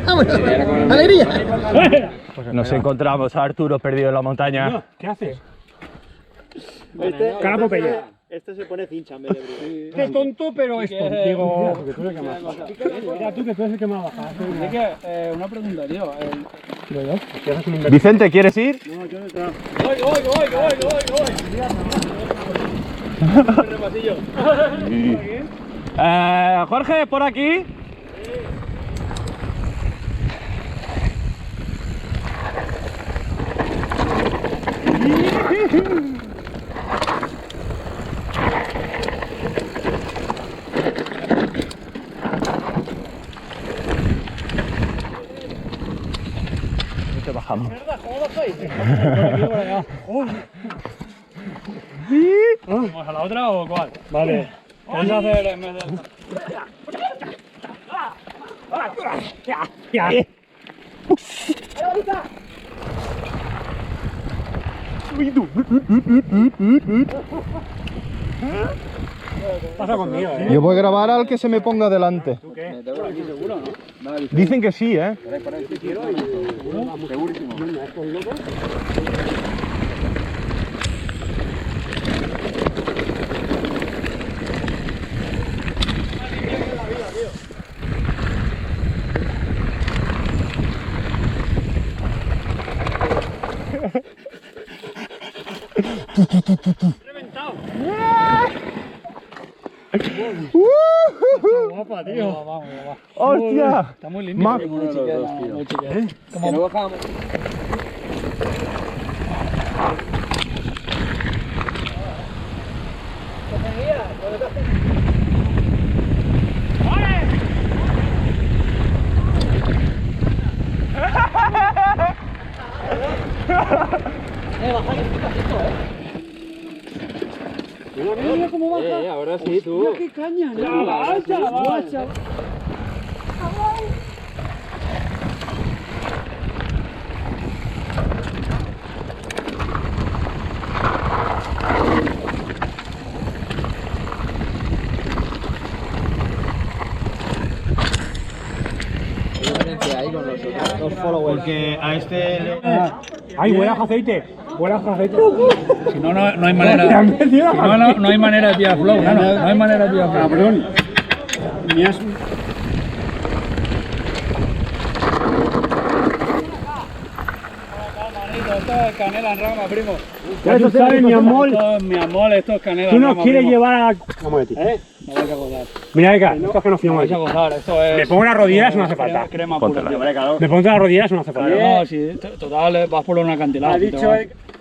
¡Vámonos! ¡Alegría! Nos encontramos a Arturo perdido en la montaña. ¿Qué haces? Cara Popeye. Este se pone cincha en vez de bruto. Qué tonto, pero esto. Digo, porque tú eres el que más. Mira tú, que tú eres el que más baja. Así que, una pregunta, tío. Vicente, ¿quieres ir? Jorge, por aquí. Te bajamos. ¿Vamos a la otra o cuál? Vale. Vamos a hacer en vez de... Pasa conmigo, Yo voy a grabar al que se me ponga delante. Dicen que sí, ¿eh? Guapa, tío. Vamos. ¡Hostia! Está muy limpio. Muy chiquita. Que no bajamos. Mira cómo baja. Ahora sí, tú. Mira qué caña. Chaval. ¿Qué diferencia hay con los followers? Porque a este... ¡Ay, huelas aceite! ¡Huelas aceite! Si no, no hay manera. No hay manera de pillar flow. No hay manera de pillar flow. Cabrón. Esto es canela en rama, primo. Ya tú sabes, mi amor. Esto es mi amor, esto es canela Tú en nos rama, quieres primo. llevar a... Vamos de ti. No vais a gozar. Mira, Eka, esto es que nos No fiamos vais a aquí. gozar, esto es... Me pongo las rodillas, no hace falta. Crema pura. Me pongo las rodillas, no hace falta. No, si total vas por un acantilado. Ha dicho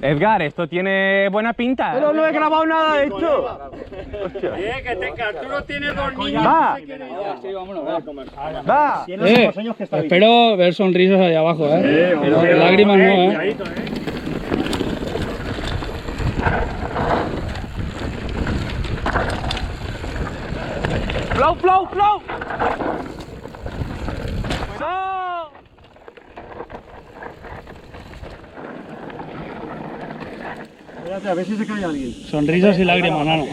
Edgar, esto tiene buena pinta. Pero no he grabado nada de esto. que Arturo tiene 2 niños. Va, Sí, vámonos, va. espero ver sonrisas allá abajo, lágrimas no, Flow. Cuidado. Espérate, a ver si se cae alguien. Sonrisas y lágrimas, nano.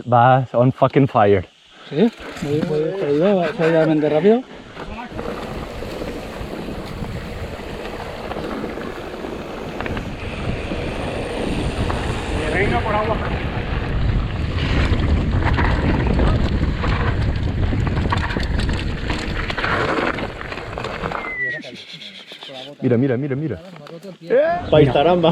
Vas on fucking fire. ¿Sí? ¿He ido solidamente rápido? Venga por agua. Mira. Para Instagram, va.